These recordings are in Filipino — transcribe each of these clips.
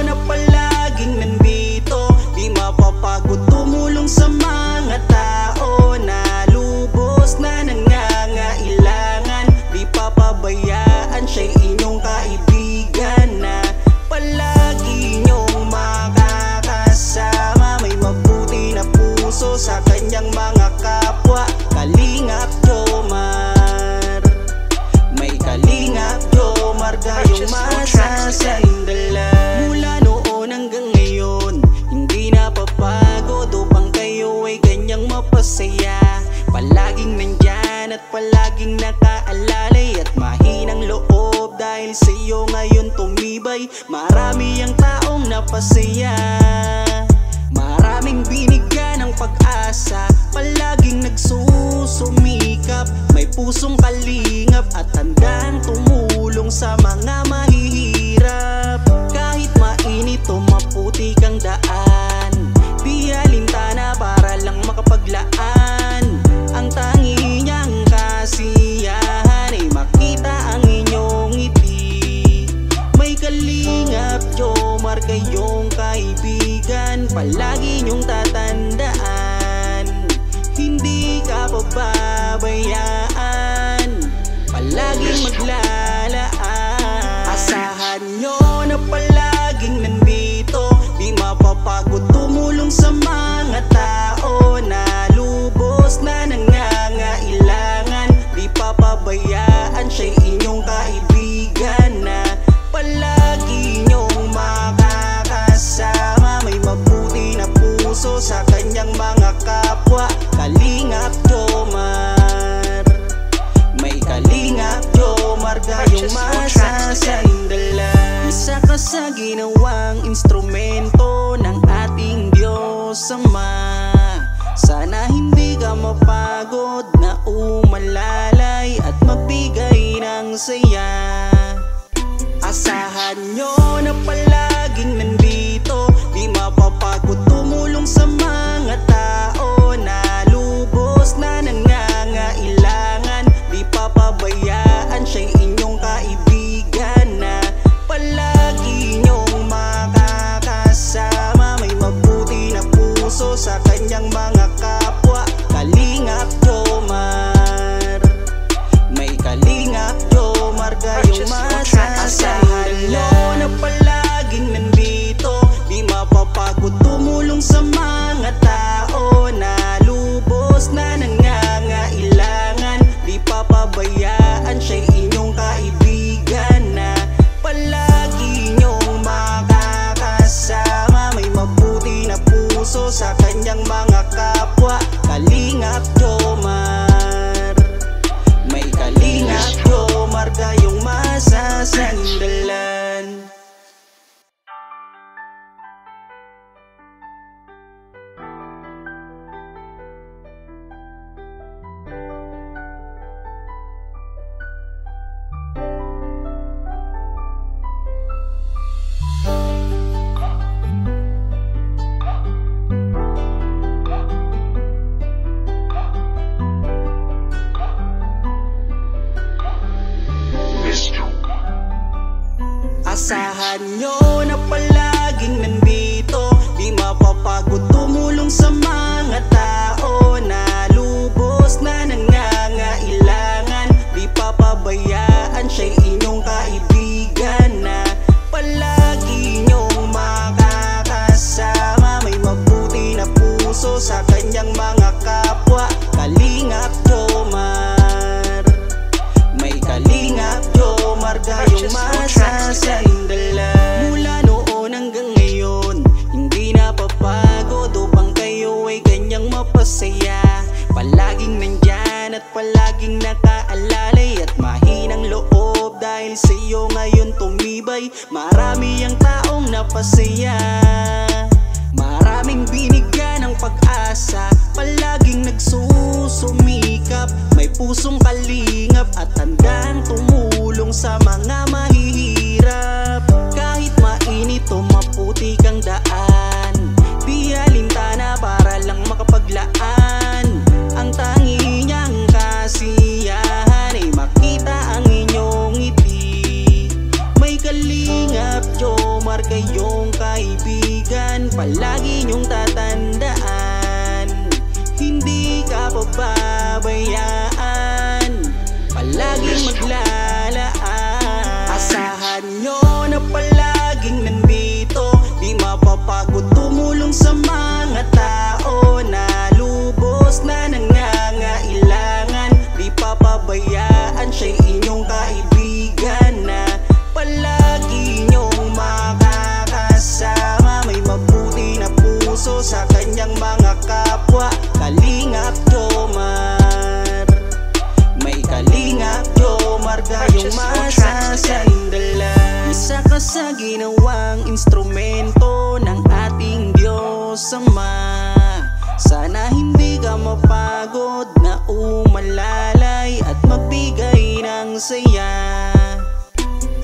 na palaging nandito, di mapapagod tumulong sa mga tao na lubos na nangangailangan. Di papabayaan, siya'y inyong kaibigan na palagi niyong makakasama. May mabuti na puso sa kanyang mga kapwa. Kalingap Jomar, may Kalingap Jomar gayong masasandalan. Mula noon hanggang ngayon, hindi napapagod upang kayo ay ganyang mapasaya. Palaging nandyan at palaging nakaalalay at mahinang loob dahil sa iyo ngayon tumibay. Marami ang taong napasaya, maraming binigyan ng pag-asa, palaging nagsusumikap. May pusong kalingap at handang tumulong sa mga mahihirap. Kahit mainit o maputi kang daan, di alintana para lang makapaglaan. Ang tangi niyang kasiyahan ay makita ang inyong ngiti. May Kalingap Jomar kayong kaibigan, palagi niyong tatandaan. Hindi ka pababayaan, palaging maglalaan. Asahan nyo na palaging nandito, di mapapagod tumulong sa mga tao na lubos na nangangailangan. Di papabayaan, siya'y inyong kaibigan na palagi nyong makakasama. May mabuti na puso sa kanyang mga kapwa. Kalingap Jomar, may Kalingap Jomar gayong masasandalan. Isa ka sa ginawang instrumento ng ating Diyos Ama. Sana hindi ka mapagod na umalalay at magbigay ng saya. Asahan nyo na palaging nandito, di mapapagod tumulong sa mga tao na lubos na nangangailangan. Di papabayaan, siya'y inyong kaibigan na palagi nyong makakasama. May mabuti na puso sa kanyang mga kapwa. Kalingap Jomar, may Kalingap Jomar gayong masasandalan. Na palaging nandito, di mapapagod tumulong sa mga tao na lubos na nangangailangan. Di papabayaan, siya'y inyong kaibigan na palagi nyong makakasama. May mabuti na puso sa kanyang mga kapwa. Kalingap Jomar, may Kalingap Jomar gayong masasandalan. Asahan nyo na palaging nandito, di mapapagod tumulong sa mga tao na lubos na nangangailangan. Di papabayaan, siya'y inyong kaibigan na palagi nyong makakasama. May mabuti na puso sa kanyang mga kapwa. Kalingap Jomar, may Kalingap Jomar gayong masasandalan. Mula noon hanggang ngayon, hindi napapagod upang kayo ay ganyang mapasaya. Palaging nandyan at palaging nakaalalay at mahinang loob dahil sa iyo ngayon tumibay. Marami ang taong napasaya, maraming binigyan ng pag-asa, palaging nagsusumikap. May pusong kalingap at handang tumulong sa mga mahihirap. Kahit mainit o maputi kang daan, di alintana para lang makapaglaan. Ang tangi niyang kasiyahan ay makita ang inyong ngiti. May Kalingap Jomar kayong kaibigan, palagi niyong tatandaan. Hindi ka pababayaan, palaging maglalaan. Asahan nyo na palaging nandito, di mapapagod tumulong sa mga tao na lubos na nangangailangan. Di papabayaan, siya'y inyong kaibigan na palagi nyong makakasama. May mabuti na puso sa kanyang mga kapwa. Kalingap Jomar, may Kalingap Jomar kayong masasandalan. Isa ka sa ginawang instrumento ng ating Diyos Ama. Sana hindi ka mapagod na umalalay at magbigay ng saya.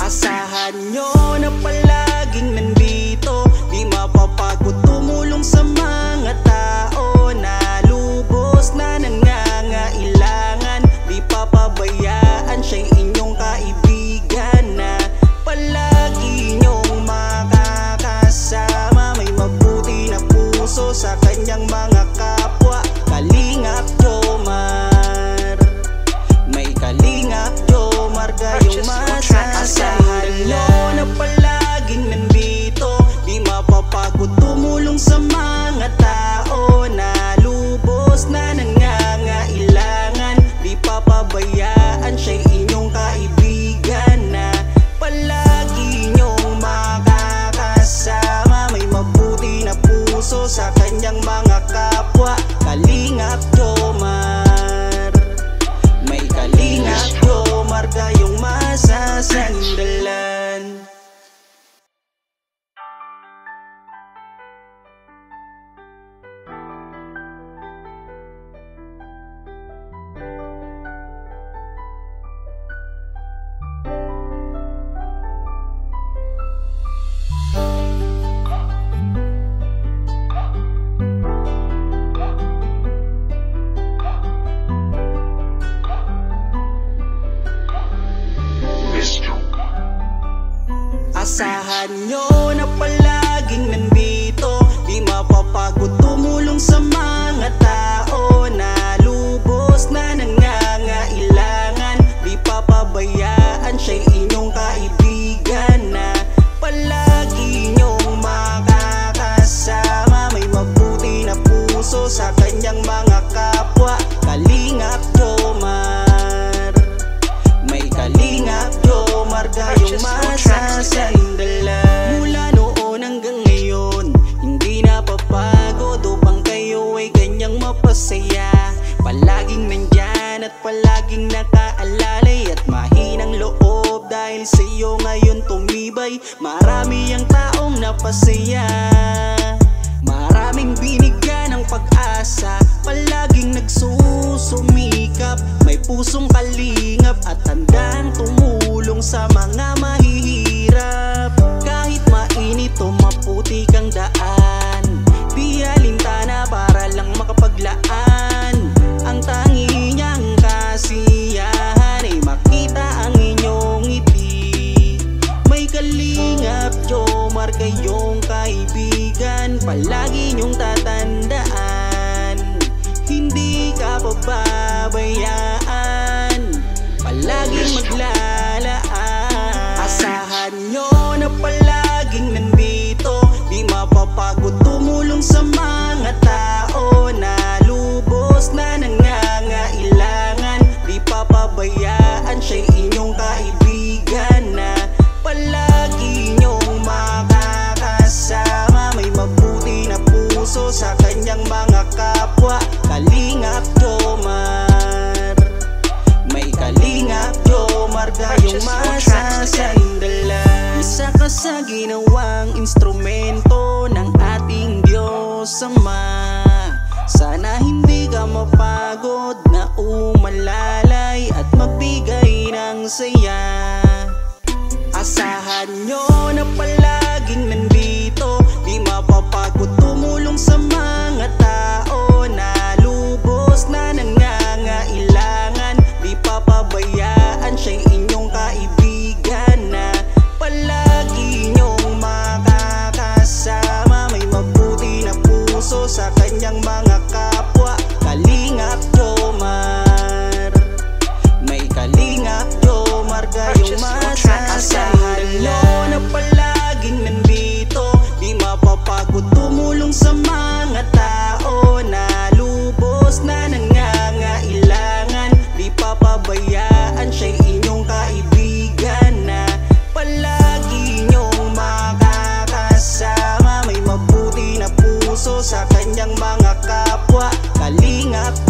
Asahan nyo na palaging nandito, di mapapagod tumulong sa mga tao na lubos na nangangailangan. Di papabayaan, siya'y inyong kaibigan na palagi nyong makakasama. May mabuti na puso sa kanyang mga kapwa. Kalingap Jomar, may Kalingap Jomar kayong masasandalan. Na palaging nandito, di mapapagod tumulong sa mga tao na lubos na nangangailangan. Di papabayaan, siya'y inyong kaibigan na palagi nyong makakasama. May mabuti na puso sa kanyang mga kapwa. Kalingap Jomar, may Kalingap Jomar kayong masasandalan. Asahan nyo na palaging nandito, di mapapagod tumulong sa mga tao na lubos na nangangailangan. Di papabayaan, siya'y inyong kaibigan na palagi nyong makakasama. May mabuti na puso sa kanyang mga kapwa. Kalingap Jomar, may Kalingap Jomar kayong masasandalan. Mula noon hanggang ngayon, hindi napapagod upang kayo ay ganyang mapasaya. Palaging nandyan at palaging nakaalalay at mahinang loob dahil sa iyo ngayon tumibay. Marami ang taong napasaya, maraming binigyan ng pag-asa, palaging nagsusumikap. May pusong kalingap at handang tumulong sa mga mahihirap. Kahit mainit o maputi kang daan, di alintana para lang makapaglaan. Ang tangi niyang kasiyahan ay makita ang inyong ngiti. May Kalingap Jomar kayong kaibigan, palagi niyong tatandaan. Hindi ka pababayaan, palaging maglalaan. Asahan nyo na palaging nandito, di mapapagod tumulong sa mga tao na lubos na nangangailangan. Di papabayaan, siya'y inyong kaibigan na palagi nyong makakasama. May mabuti na puso sa kanyang mga kapwa. Kalingap Jomar, may Kalingap Jomar kayong masasandalan. Isa ka sa ginawang instrumento ng ating Diyos Ama. Sana hindi ka mapagod na umalalay at magbigay ng saya. Asahan nyo na palaging nandito, di mapapagod tumulong sa mga tao na lubos na nangangailangan. Di papabayaan, siya'y inyong kaibigan na palagi nyong makakasama. Kalingap